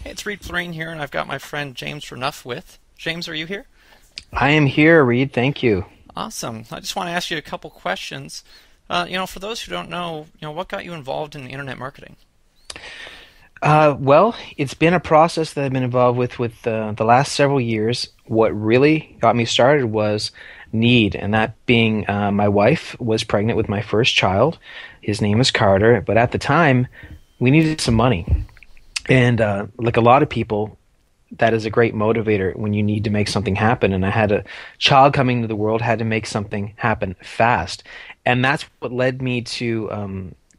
Hey, it's Reed Floren here, and I've got my friend James Renouf with. James, are you here? I am here, Reed. Thank you. Awesome. I just want to ask you a couple questions. For those who don't know, what got you involved in internet marketing? Well, it's been a process that I've been involved with the last several years. What really got me started was need, and that being my wife was pregnant with my first child. His name is Carter, but at the time, we needed some money. And like a lot of people, that is a great motivator when you need to make something happen. And I had a child coming into the world, had to make something happen fast. And that's what led me to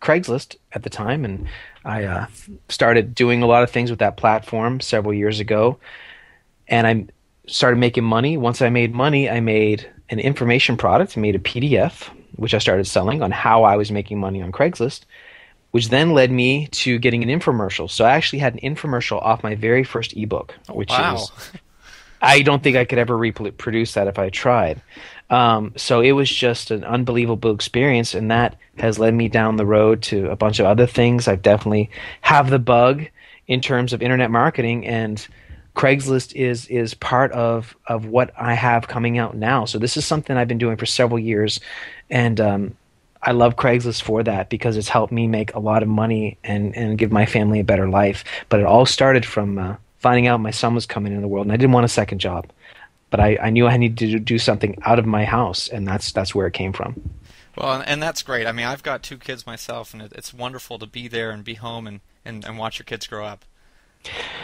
Craigslist at the time. And I started doing a lot of things with that platform several years ago. And I started making money. Once I made money, I made an information product, made a PDF, which I started selling on how I was making money on Craigslist, which then led me to getting an infomercial. So I actually had an infomercial off my very first ebook, Oh, which wow. is I don't think I could ever reproduce that if I tried. So it was just an unbelievable experience, and that has led me down the road to a bunch of other things. I've definitely have the bug in terms of internet marketing, and Craigslist is part of what I have coming out now. So this is something I've been doing for several years, and I love Craigslist for that because it's helped me make a lot of money and give my family a better life. But it all started from finding out my son was coming into the world, and I didn't want a second job. But I knew I needed to do something out of my house, and that's where it came from. Well, and that's great. I mean, I've got two kids myself, and it's wonderful to be there and be home and watch your kids grow up.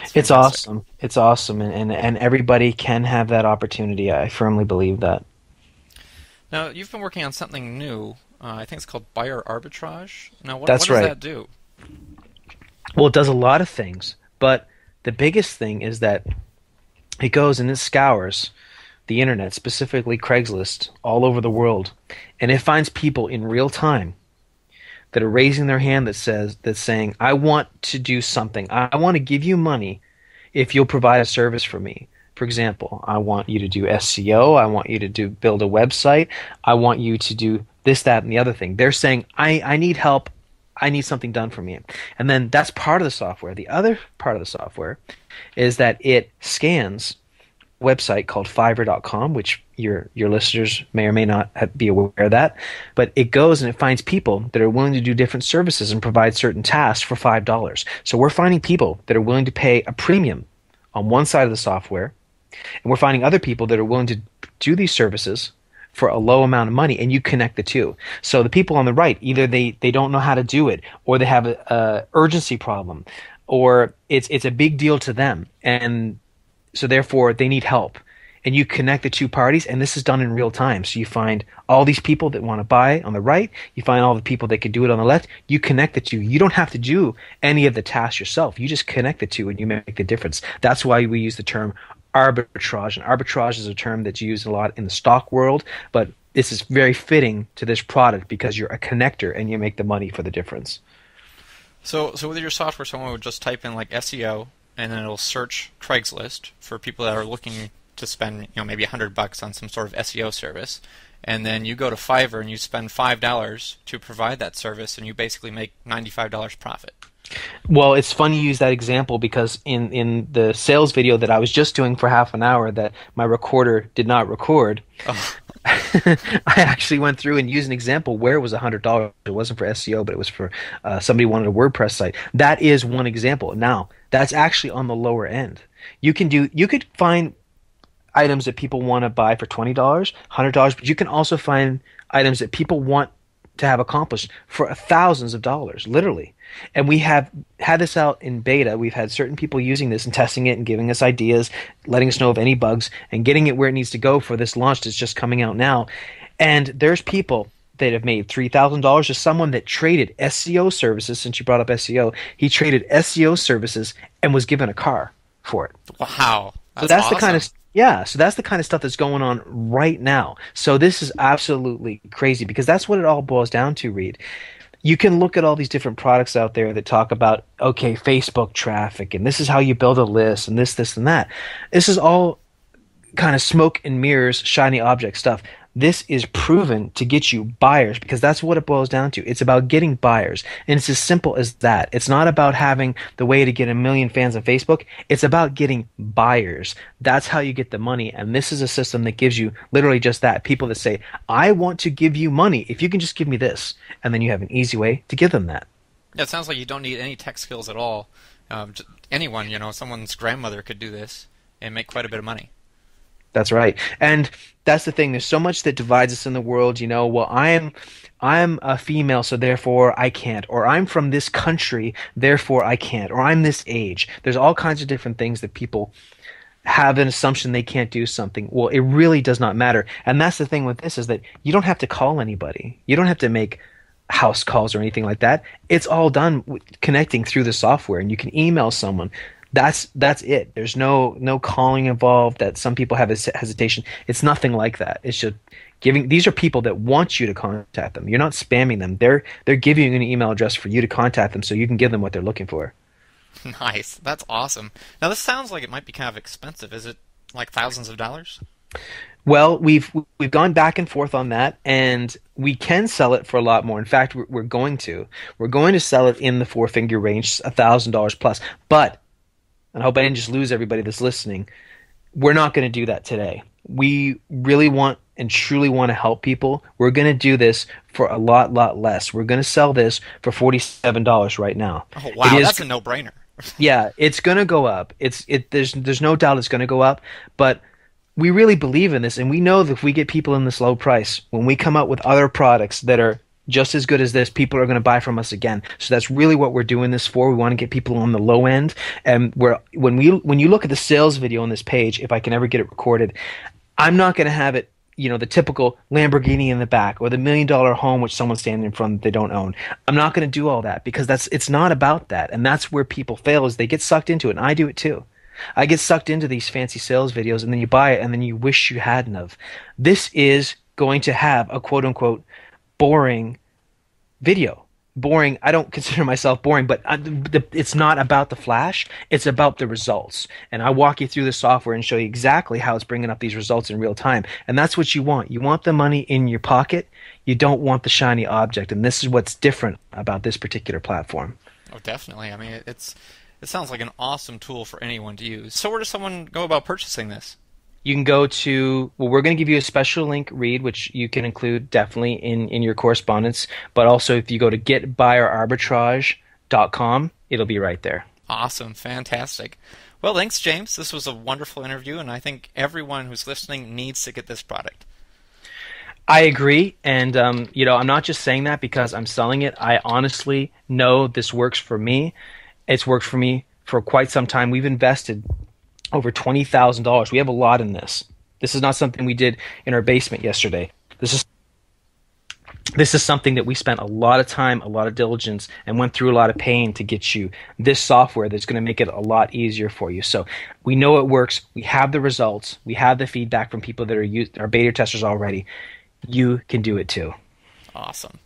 It's It's fantastic. awesome. It's awesome, and everybody can have that opportunity. I firmly believe that. Now, you've been working on something new. I think it's called buyer arbitrage. Now, what That's does right. that do? Well, it does a lot of things, but the biggest thing is that it goes and it scours the internet, specifically Craigslist, all over the world, and it finds people in real time that are raising their hand that's saying, "I want to do something. I want to give you money if you'll provide a service for me." For example, I want you to do SEO. I want you to build a website. I want you to do this, that, and the other thing. They're saying, I need help. I need something done for me. And then that's part of the software. The other part of the software is that it scans a website called Fiverr.com, which your listeners may or may not be aware of that. But it goes and it finds people that are willing to do different services and provide certain tasks for $5. So we're finding people that are willing to pay a premium on one side of the software, and we're finding other people that are willing to do these services for a low amount of money, and you connect the two. So the people on the right, either they don't know how to do it, or they have a urgency problem, or it's a big deal to them, and so therefore they need help. And you connect the two parties, and this is done in real time. So you find all these people that want to buy on the right, you find all the people that can do it on the left, you connect the two. You don't have to do any of the tasks yourself. You just connect the two and you make the difference. That's why we use the term arbitrage. And arbitrage is a term that's used a lot in the stock world, but this is very fitting to this product because you're a connector and you make the money for the difference. So with your software, someone would just type in like SEO, and then it'll search Craigslist for people that are looking to spend, maybe $100 on some sort of SEO service, and then you go to Fiverr and you spend $5 to provide that service, and you basically make $95 profit. Well, it's funny you use that example because in the sales video that I was just doing for half an hour that my recorder did not record, Oh, I actually went through and used an example where it was $100. It wasn't for SEO, but it was for somebody who wanted a WordPress site. That is one example. Now, that's actually on the lower end. You could find items that people want to buy for $20, $100, but you can also find items that people want to have accomplished for thousands of dollars, literally. And we have had this out in beta. We've had certain people using this and testing it and giving us ideas, letting us know of any bugs, and getting it where it needs to go for this launch that's just coming out now. And there's people that have made $3,000. There's someone that traded SEO services, since you brought up SEO, he traded SEO services and was given a car for it. wow, So that's that's the kind of awesome. yeah, so that's the kind of stuff that's going on right now. So this is absolutely crazy because that's what it all boils down to, Reed. You can look at all these different products out there that talk about, okay, Facebook traffic, and this is how you build a list, and this, and that. This is all kind of smoke and mirrors, shiny object stuff. This is proven to get you buyers because that's what it boils down to. It's about getting buyers. And it's as simple as that. It's not about having the way to get a million fans on Facebook. It's about getting buyers. That's how you get the money. And this is a system that gives you literally just that. People that say, I want to give you money if you can just give me this. And then you have an easy way to give them that. Yeah, it sounds like you don't need any tech skills at all. Anyone, someone's grandmother could do this and make quite a bit of money. That's right. And that's the thing. There's so much that divides us in the world. Well, I'm a female, so therefore I can't. Or I'm from this country, therefore I can't. Or I'm this age. There's all kinds of different things that people have an assumption they can't do something. Well, it really does not matter. And that's the thing with this is that you don't have to call anybody. You don't have to make house calls or anything like that. It's all done connecting through the software, and you can email someone. That's it. There's no calling involved. That some people have hesitation. It's nothing like that. It's just giving. These are people that want you to contact them. You're not spamming them. They're giving you an email address for you to contact them, so you can give them what they're looking for. Nice. That's awesome. Now this sounds like it might be kind of expensive. Is it like thousands of dollars? Well, we've gone back and forth on that, and we can sell it for a lot more. In fact, we're going to sell it in the four-figure range, $1,000 plus. But and I hope I didn't just lose everybody that's listening. We're not going to do that today. We really want and truly want to help people. We're going to do this for a lot less. We're going to sell this for $47 right now. Oh wow, that's a no-brainer. Yeah, it's going to go up. There's no doubt it's going to go up, but we really believe in this, and we know that if we get people in this low price, when we come out with other products that are just as good as this, people are going to buy from us again. So that's really what we're doing this for. We want to get people on the low end. And when you look at the sales video on this page, if I can ever get it recorded, I'm not going to have it, the typical Lamborghini in the back or the $1 million home which someone's standing in front that they don't own. I'm not going to do all that because it's not about that. And that's where people fail is they get sucked into it. And I do it too. I get sucked into these fancy sales videos, and then you buy it and then you wish you hadn't have. This is going to have a quote unquote boring video. Boring. I don't consider myself boring, but it's not about the flash. It's about the results. And I walk you through the software and show you exactly how it's bringing up these results in real time. And that's what you want. You want the money in your pocket. You don't want the shiny object. And this is what's different about this particular platform. Oh, definitely. I mean, it sounds like an awesome tool for anyone to use. So where does someone go about purchasing this? You can go to, we're going to give you a special link, Reed, which you can include definitely in your correspondence. But also, if you go to getbuyerarbitrage.com, it'll be right there. Awesome. Fantastic. Well, thanks, James. This was a wonderful interview, and I think everyone who's listening needs to get this product. I agree, and I'm not just saying that because I'm selling it. I honestly know this works for me. It's worked for me for quite some time. We've invested over $20,000. We have a lot in this. This is not something we did in our basement yesterday. This is something that we spent a lot of time, a lot of diligence, and went through a lot of pain to get you this software that's going to make it a lot easier for you. So we know it works. We have the results. We have the feedback from people that are beta testers already. You can do it too. Awesome.